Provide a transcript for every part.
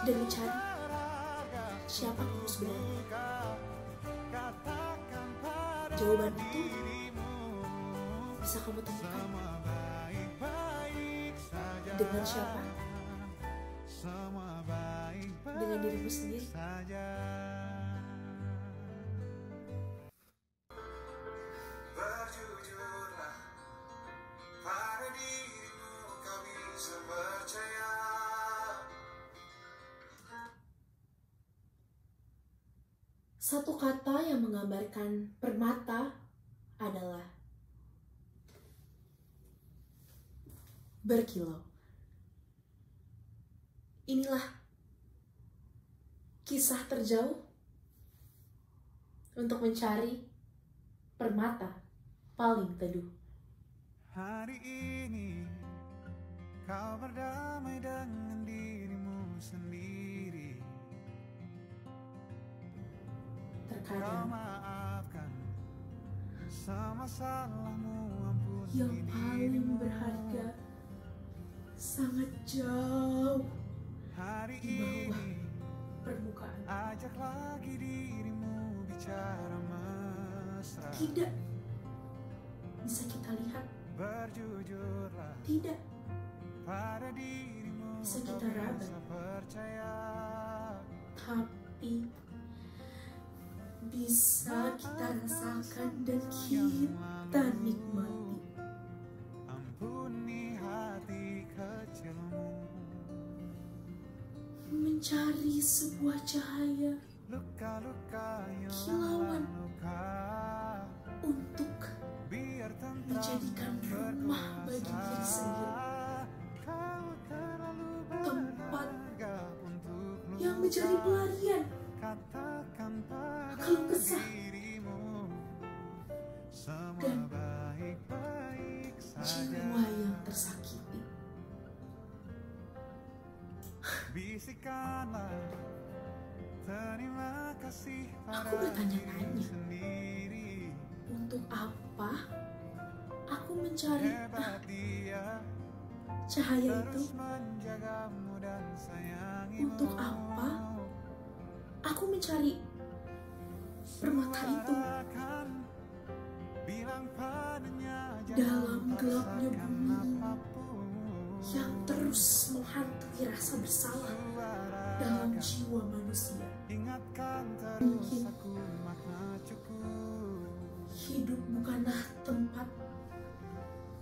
dan mencari siapa kamu sebenarnya. Jawaban itu bisa kamu temukan dengan siapa? Dengan dirimu sendiri. Berjujurlah pada dirimu, kau bisa percaya. Satu kata yang menggambarkan permata adalah berkilau. Inilah kisah terjauh untuk mencari permata paling teduh. Hari ini kau berdamai dengan dirimu sendiri. Kau Terkadang maafkan semua salahmu, ampuni yang paling dirimu. berharga sangat jauh Hari di bawah ini permukaan. ajak lagi dirimu bicara mesra. Tidak bisa kita lihat, Berjujurlah tidak pada dirimu, bisa kau kita raba, bisa percaya. tapi bisa kita rasakan dan kita nikmati. Ampuni hati kecilmu, Mencari sebuah cahaya luka-luka yang kilauan luka. untuk Biar tentang dijadikan rumah bagi diri sendiri, kau terlalu tempat berharga untuk yang menjadi pelarian katakan pada keluh kesah dirimu semua dan baik-baik saja. jiwa yang tersakiti. Bisikanlah terima kasih Aku pada bertanya-tanya, diri sendiri. untuk apa aku mencari Hebat dia cahaya itu? terus menjagamu dan sayangimu. Untuk apa aku mencari permata itu Suarakan, bilang padanya dalam jangan gelapnya paksakan bumi apapun. yang terus menghantui rasa bersalah Suarakan, dalam jiwa manusia? ingatkan terus Mungkin aku makna cukup. hidup bukanlah tempat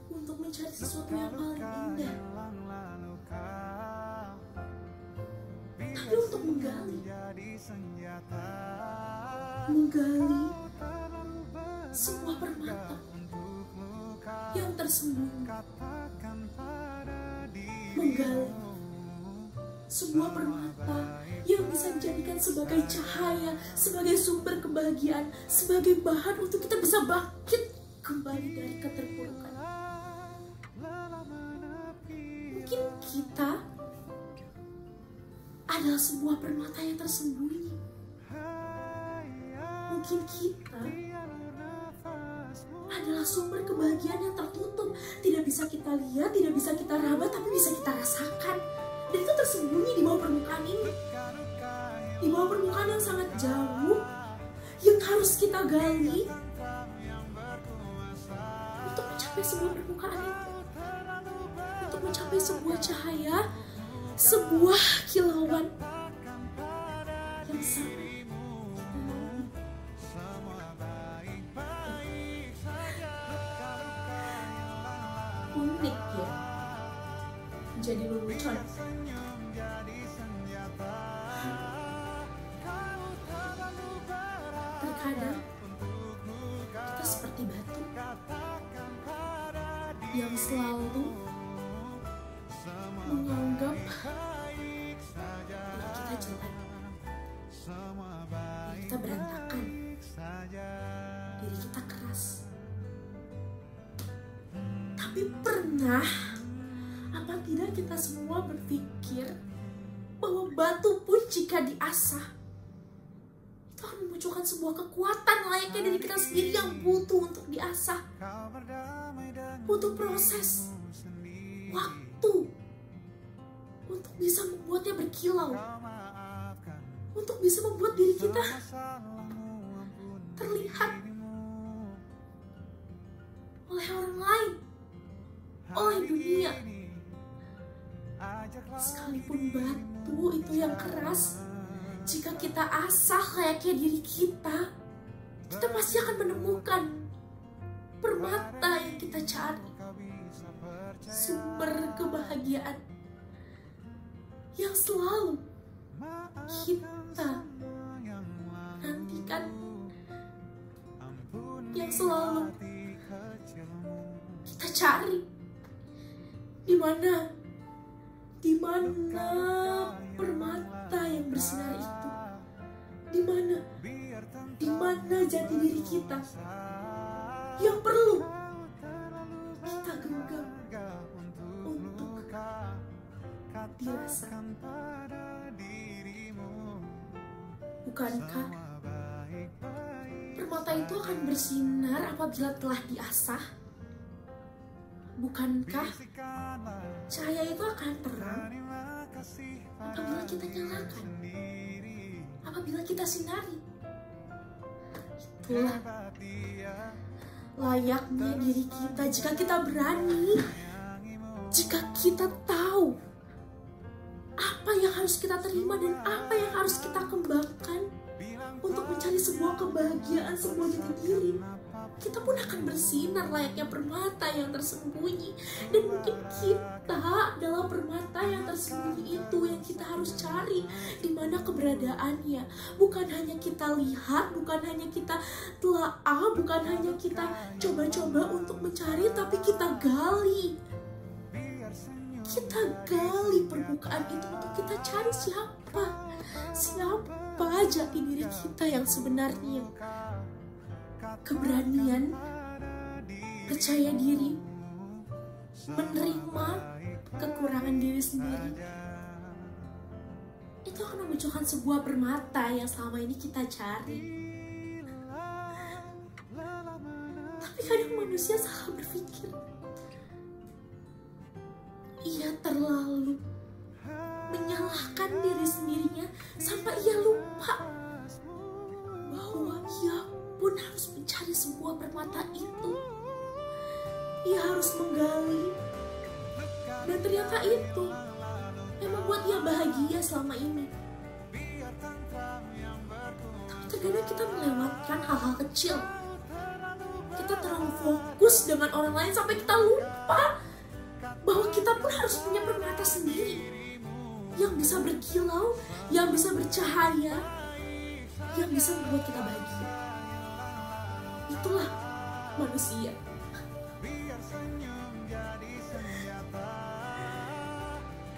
untuk mencari sesuatu yang paling indah, Hilanglah luka, tapi untuk menggali jadi senjata. sebuah permata Untuk luka, yang tersembunyi, katakan pada menggali dirimu sebuah permata yang bisa dijadikan sebagai cahaya, sebagai sumber kebahagiaan, sebagai bahan untuk kita bisa bangkit kembali dari keterpurukan. Mungkin kita adalah sebuah permata yang tersembunyi. Mungkin kita adalah sumber kebahagiaan yang tertutup, tidak bisa kita lihat, tidak bisa kita raba, tapi bisa kita rasakan. Dan itu tersembunyi di bawah permukaan ini, di bawah permukaan yang sangat jauh, yang harus kita gali untuk mencapai sebuah permukaan itu, untuk mencapai sebuah cahaya, sebuah kilauan yang sangat unik ya, jadi lelucon. Terkadang kita seperti batu yang selalu menganggap diri kita jelek, diri kita berantakan, diri kita keras. Tapi pernah apa tidak kita semua berpikir bahwa batu pun jika diasah itu akan memunculkan sebuah kekuatan layaknya dari kita sendiri yang butuh untuk diasah, butuh proses, waktu untuk bisa membuatnya berkilau, untuk bisa membuat diri kita terlihat oleh orang lain, oleh dunia. Sekalipun batu itu yang keras, jika kita asah layaknya diri kita pasti akan menemukan permata yang kita cari, sumber kebahagiaan yang selalu kita nantikan, yang selalu kita cari. Di mana permata yang bersinar itu? Di mana jati diri kita yang perlu kita genggam untuk dirasa? Bukankah permata itu akan bersinar apabila telah diasah? Bukankah cahaya itu akan terang apabila kita nyalakan, apabila kita sinari? Itulah layaknya diri kita jika kita berani, jika kita tahu apa yang harus kita terima dan apa yang harus kita kembangkan untuk mencari sebuah kebahagiaan, sebuah jati diri. Kita pun akan bersinar layaknya permata yang tersembunyi. Dan mungkin kita adalah permata yang tersembunyi itu yang kita harus cari di mana keberadaannya. Bukan hanya kita lihat, bukan hanya kita telaah, bukan hanya kita coba-coba untuk mencari, tapi kita gali. Kita gali permukaan itu untuk kita cari siapa jati diri kita yang sebenarnya. Keberanian, percaya diri, menerima kekurangan diri sendiri, itu akan memunculkan sebuah permata yang selama ini kita cari. Tapi kadang manusia salah berpikir. Ia terlalu menyalahkan diri sendirinya sampai ia lupa bahwa ia pun harus mencari sebuah permata itu. Ia harus menggali, dan ternyata itu yang membuat ia bahagia selama ini. Tapi terkadang kita melewatkan hal-hal kecil. Kita terlalu fokus dengan orang lain sampai kita lupa bahwa kita pun harus punya permata sendiri yang bisa berkilau, yang bisa bercahaya, yang bisa membuat kita bahagia. Itulah manusia.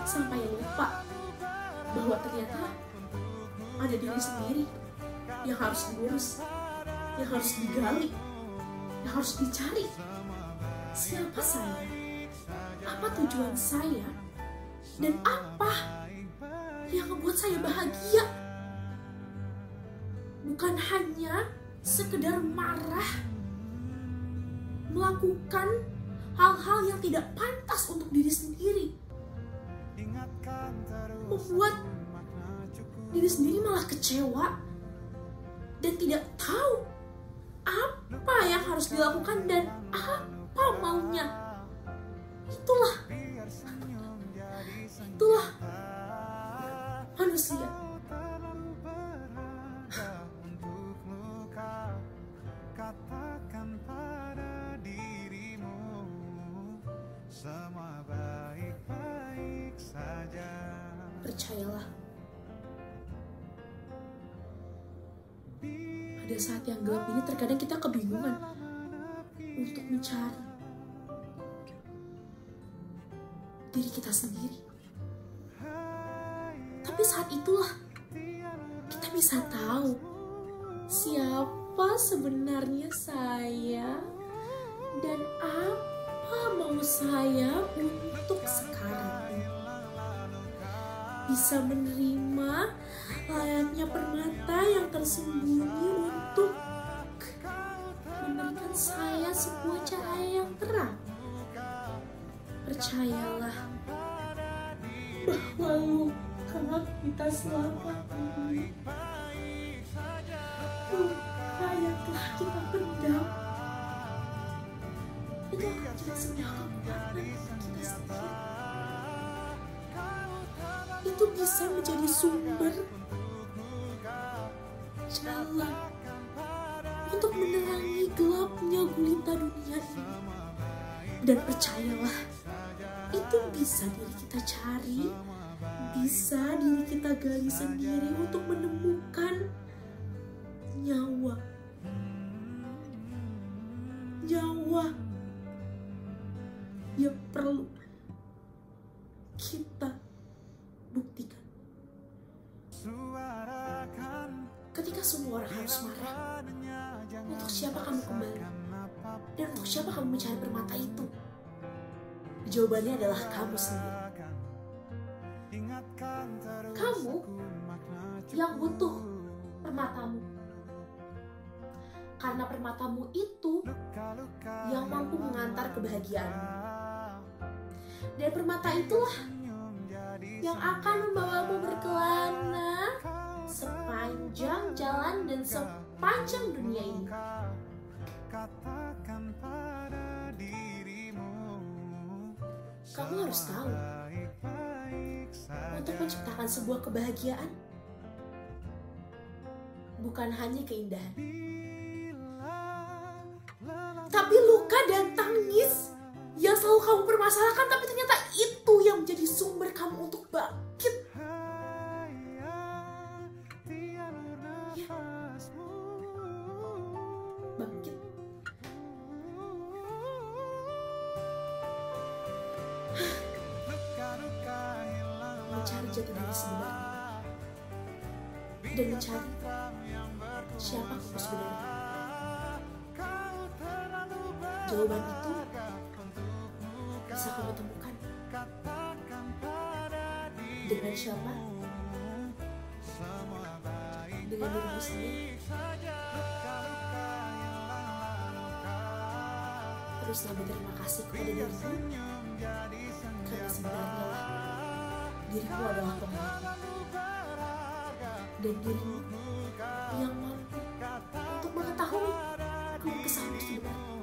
Sampai lupa bahwa ternyata ada diri sendiri yang harus diurus, yang harus digali, yang harus dicari. Siapa saya? Apa tujuan saya? Dan apa yang membuat saya bahagia? Bukan hanya sekedar marah, melakukan hal-hal yang tidak pantas untuk diri sendiri, membuat diri sendiri malah kecewa dan tidak tahu apa yang harus dilakukan dan apa maunya. Itulah manusia. Katakan pada dirimu semua baik-baik saja. Percayalah, pada saat yang gelap ini terkadang kita kebingungan untuk mencari diri kita sendiri. Tapi saat itulah kita bisa tahu siapa sebenarnya saya dan apa mau saya untuk sekarang ini. Bisa menerima layaknya permata yang tersembunyi untuk memberikan saya sebuah cahaya yang terang. Percayalah bahwa luka kita selama ini, luka yang telah kita pendam, itu akan menjadi sebuah kekuatan kita sendiri. Itu bisa menjadi sumber jalan untuk menerangi gelapnya gulita dunia ini. Dan percayalah, itu bisa diri kita cari, bisa diri kita gali sendiri untuk menemukan nyawa yang perlu kita buktikan. Ketika semua orang harus marah, untuk siapa kamu kembali? Dan untuk siapa kamu mencari permata itu? Jawabannya adalah kamu sendiri. Kamu yang butuh permatamu. Karena permatamu itu yang mampu mengantar kebahagiaanmu. Dan permata itulah yang akan membawamu berkelana sepanjang jalan dan sepanjang dunia ini. Kamu harus tahu, untuk menciptakan sebuah kebahagiaan bukan hanya keindahan, tapi luka dan tangis yang selalu kamu permasalahkan, tapi ternyata itu yang menjadi sumber kamu untuk bangkit. Bangkit. Mencari jati diri sebenarnya dan mencari siapa kamu sebenarnya. Jawaban itu bisa kamu temukan dengan siapa? Dengan dirimu sendiri. Teruslah berterima kasih kepada dirimu, karena sebenarnya dirimu adalah pemenang, dan dirimu yang mampu untuk mengetahui keluh kesahmu sebenarnya.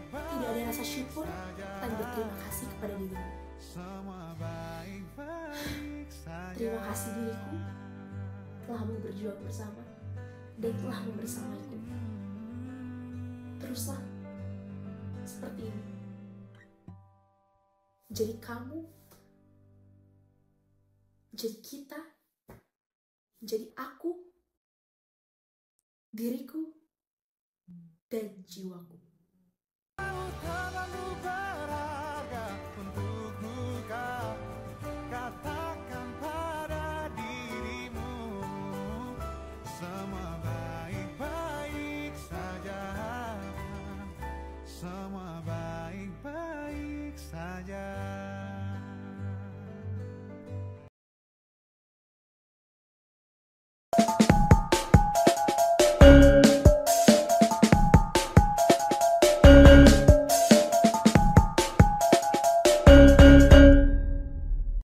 Tidak ada rasa syukur dan berterima kasih kepada dirimu. Terima kasih diriku, telah mau berjuang bersama dan telah membersamaiku. Teruslah seperti ini. Jadi kamu, jadi kita, jadi aku, diriku, dan jiwaku.